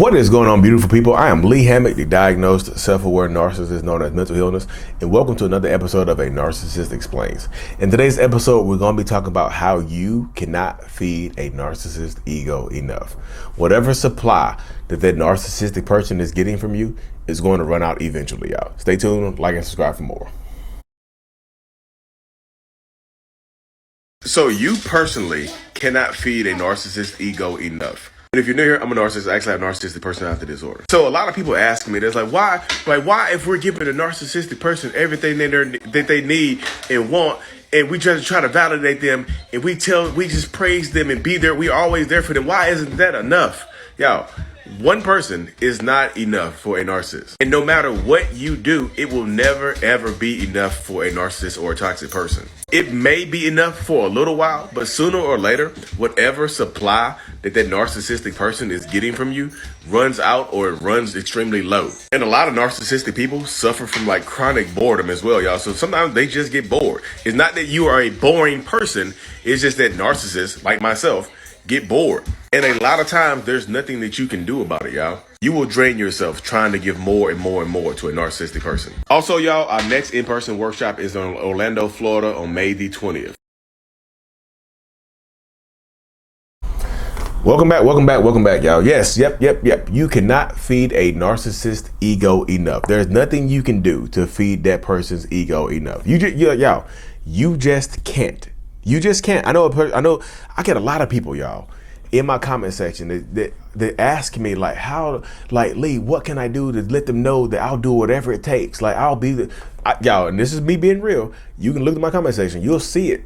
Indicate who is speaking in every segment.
Speaker 1: What is going on, beautiful people? I am Lee Hammock, the diagnosed self-aware narcissist known as mental illness, and welcome to another episode of A Narcissist Explains. In today's episode, we're going to be talking about how you cannot feed a narcissist ego enough. Whatever supply that narcissistic person is getting from you is going to run out eventually, y'all. Stay tuned, like and subscribe for more. So you personally cannot feed a narcissist ego enough. And if you're new here, I'm a narcissist. I actually have narcissistic personality disorder. So a lot of people ask me, there's why if we're giving a narcissistic person everything that they need and want, and we just try to validate them, and we just praise them and be there, we're always there for them, why isn't that enough? Y'all, one person is not enough for a narcissist. And no matter what you do, it will never, ever be enough for a narcissist or a toxic person. It may be enough for a little while, but sooner or later, whatever supply that narcissistic person is getting from you runs out, or it runs extremely low. And a lot of narcissistic people suffer from chronic boredom as well, y'all. So sometimes they just get bored. It's not that you are a boring person. It's just that narcissists, like myself, get bored. And a lot of times there's nothing that you can do about it, y'all. You will drain yourself trying to give more and more and more to a narcissistic person. Also, y'all, our next in-person workshop is in Orlando, Florida on May the 20th. Welcome back, y'all. Yes, yep. You cannot feed a narcissist ego enough. There's nothing you can do to feed that person's ego enough. You just can't. You just can't. I know. I get a lot of people, y'all, in my comment section that ask me Lee, what can I do to let them know that I'll do whatever it takes? I'll be y'all, and this is me being real. You can look at my comment section. You'll see it.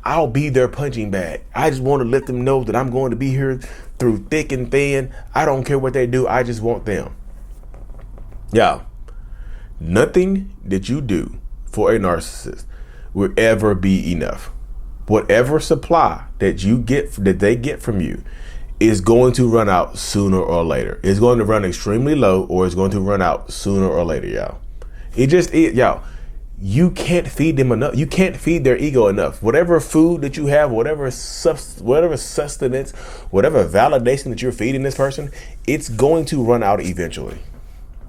Speaker 1: I'll be their punching bag. I just want to let them know that I'm going to be here through thick and thin. I don't care what they do. I just want them. Y'all, nothing that you do for a narcissist will ever be enough. Whatever supply that they get from you is going to run out sooner or later. It's going to run extremely low, or it's going to run out sooner or later, y'all. Y'all. You can't feed them enough. You can't feed their ego enough. Whatever food that you have, whatever sustenance, whatever validation that you're feeding this person, it's going to run out eventually.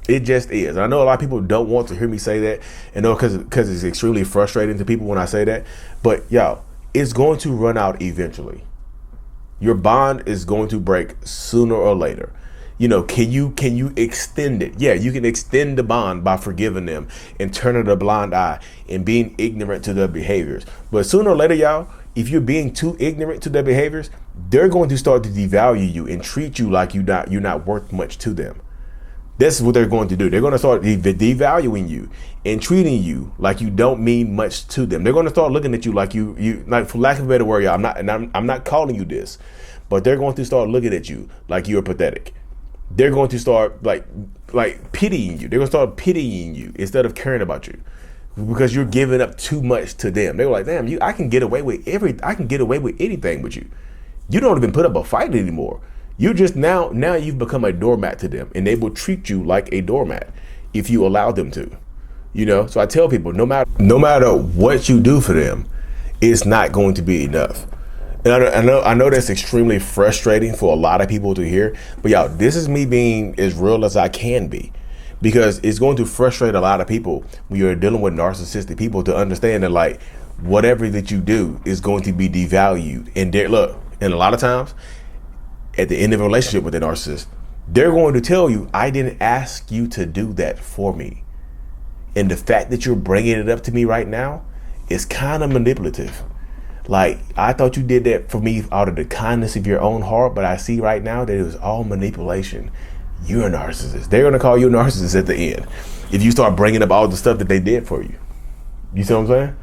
Speaker 1: It just is. I know a lot of people don't want to hear me say that, and because it's extremely frustrating to people when I say that. But y'all, it's going to run out eventually. Your bond is going to break sooner or later. Can you extend it? Yeah, you can extend the bond by forgiving them and turning a blind eye and being ignorant to their behaviors. But sooner or later, y'all, if you're being too ignorant to their behaviors, they're going to start to devalue you and treat you like you're not worth much to them. This is what they're going to do. They're going to start devaluing you and treating you like you don't mean much to them. They're going to start looking at you like for lack of a better word, y'all, I'm not calling you this, but they're going to start looking at you like you're pathetic. They're going to start pitying you. They're going to start pitying you instead of caring about you, because you're giving up too much to them. They're like, damn, I can get away with anything with you. You don't even put up a fight anymore. You just now you've become a doormat to them, and they will treat you like a doormat if you allow them to. So I tell people, no matter what you do for them, it's not going to be enough. And I know that's extremely frustrating for a lot of people to hear, but y'all, this is me being as real as I can be, because it's going to frustrate a lot of people when you're dealing with narcissistic people to understand that whatever that you do is going to be devalued. And and a lot of times at the end of a relationship with a narcissist, they're going to tell you, I didn't ask you to do that for me. And the fact that you're bringing it up to me right now is kind of manipulative. I thought you did that for me out of the kindness of your own heart, but I see right now that it was all manipulation. You're a narcissist. They're going to call you a narcissist at the end if you start bringing up all the stuff that they did for you. You see what I'm saying?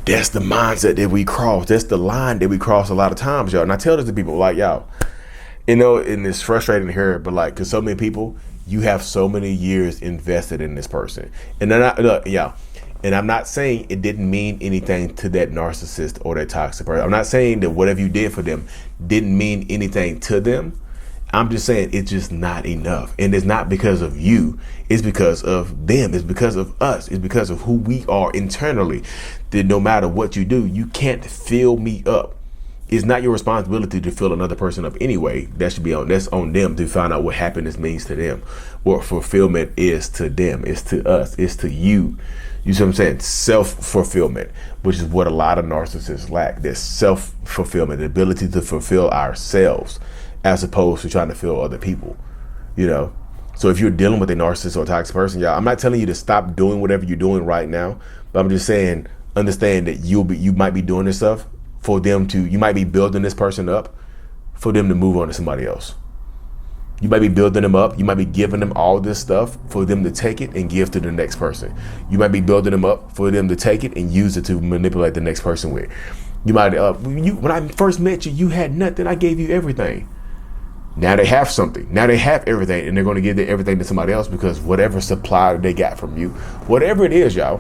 Speaker 1: That's the mindset that we cross. That's the line that we cross a lot of times, y'all. And I tell this to people, y'all, and it's frustrating to hear, but because so many people, you have so many years invested in this person. And then and I'm not saying it didn't mean anything to that narcissist or that toxic person. I'm not saying that whatever you did for them didn't mean anything to them. I'm just saying it's just not enough. And it's not because of you. It's because of them. It's because of us. It's because of who we are internally. That no matter what you do, you can't fill me up. It's not your responsibility to fill another person up anyway. That's on them to find out what happiness means to them, what fulfillment is to them. It's to us. It's to you. You see what I'm saying? Self-fulfillment, which is what a lot of narcissists lack. This self-fulfillment, the ability to fulfill ourselves as opposed to trying to fill other people, you know? So if you're dealing with a narcissist or a toxic person, y'all, I'm not telling you to stop doing whatever you're doing right now, but I'm just saying, understand that you might be doing this stuff for them to, you might be building this person up for them to move on to somebody else. You might be building them up. You might be giving them all this stuff for them to take it and give to the next person. You might be building them up for them to take it and use it to manipulate the next person with. You might, when I first met you, you had nothing. I gave you everything. Now they have something. Now they have everything, and they're going to give everything to somebody else because whatever supply they got from you, whatever it is, y'all,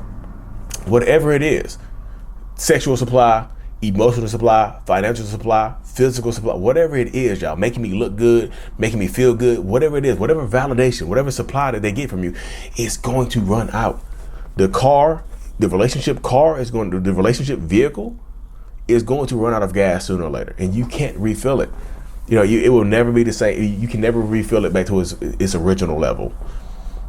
Speaker 1: whatever it is, sexual supply, emotional supply, financial supply, physical supply, whatever it is, y'all, making me look good, making me feel good, whatever it is, whatever validation, whatever supply that they get from you, it's going to run out. The relationship vehicle is going to run out of gas sooner or later, and you can't refill it. You know, it will never be the same. You can never refill it back to its original level.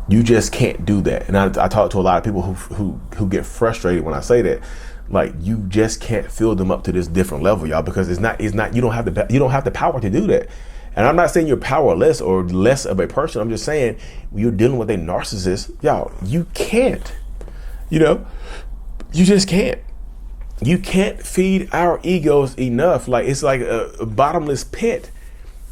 Speaker 1: You just can't do that. And I talk to a lot of people who get frustrated when I say that. Like, you just can't fill them up to this different level, y'all, because it's not you don't have the power to do that. And I'm not saying you're powerless or less of a person. I'm just saying when you're dealing with a narcissist, y'all, you can't. You know, you just can't. You can't feed our egos enough. Like, it's like a bottomless pit.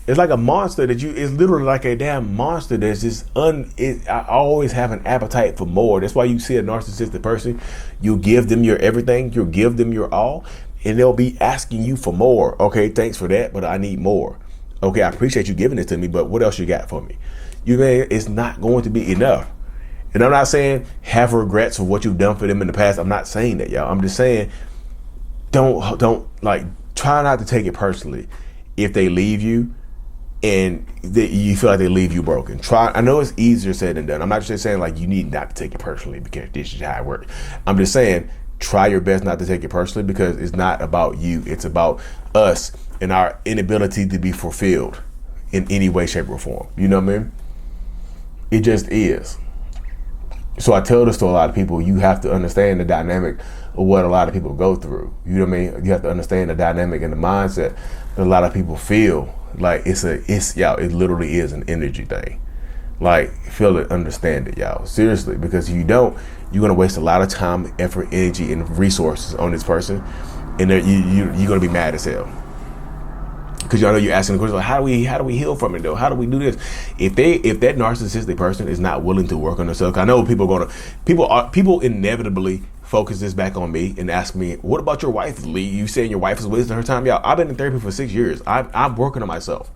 Speaker 1: It's like a monster it's literally like a damn monster that's just I always have an appetite for more. That's why you see a narcissistic person, you give them your everything, you give them your all, and they'll be asking you for more. Okay, thanks for that, but I need more. Okay, I appreciate you giving it to me, but what else you got for me? It's not going to be enough. And I'm not saying have regrets for what you've done for them in the past. I'm not saying that, y'all. I'm just saying don't try not to take it personally if they leave you and you feel like they leave you broken. I know it's easier said than done. I'm not just saying like you need not to take it personally because this is how it works. I'm just saying try your best not to take it personally because it's not about you. It's about us and our inability to be fulfilled in any way, shape, or form. You know what I mean? It just is. So I tell this to a lot of people, you have to understand the dynamic of what a lot of people go through. You know what I mean? You have to understand the dynamic and the mindset that a lot of people feel. Like it literally is an energy thing. Like, feel it, understand it, y'all. Seriously, because if you don't, you're gonna waste a lot of time, effort, energy, and resources on this person, and you're gonna be mad as hell. Because y'all know you're asking the question like, how do we heal from it though? How do we do this? If that narcissistic person is not willing to work on themselves, I know people inevitably focus this back on me and ask me, what about your wife, Lee? You saying your wife is wasting her time? Yeah, I've been in therapy for 6 years. I'm working on myself.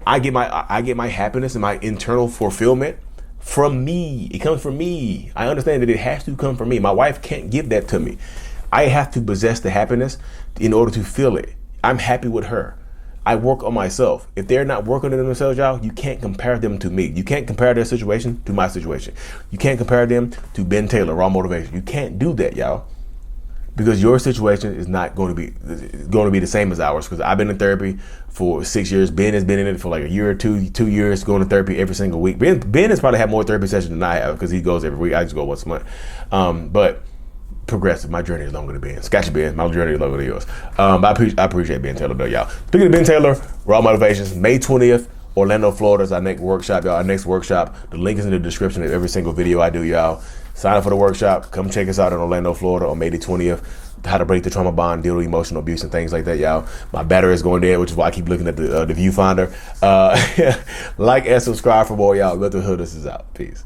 Speaker 1: I get my happiness and my internal fulfillment from me. It comes from me. I understand that it has to come from me. My wife can't give that to me. I have to possess the happiness in order to feel it. I'm happy with her. I work on myself. If they're not working on themselves, y'all, you can't compare them to me. You can't compare their situation to my situation. You can't compare them to Ben Taylor, Raw Motivation. You can't do that, y'all, because your situation is not going to be the same as ours. Because I've been in therapy for 6 years. Ben has been in it for like a year or 2 years, going to therapy every single week. Ben has probably had more therapy sessions than I have because he goes every week. I just go once a month. But progressive. My journey is longer than Ben. Scotchy Ben, my journey is longer than yours. I appreciate Ben Taylor though, y'all. Speaking of Ben Taylor, Raw Motivations, May 20th, Orlando, Florida is our next workshop, y'all. Our next workshop. The link is in the description of every single video I do, y'all. Sign up for the workshop. Come check us out in Orlando, Florida on May the 20th. How to break the trauma bond, deal with emotional abuse and things like that, y'all. My battery is going there, which is why I keep looking at the viewfinder. Like and subscribe for more, y'all. Let the hood, this is out. Peace.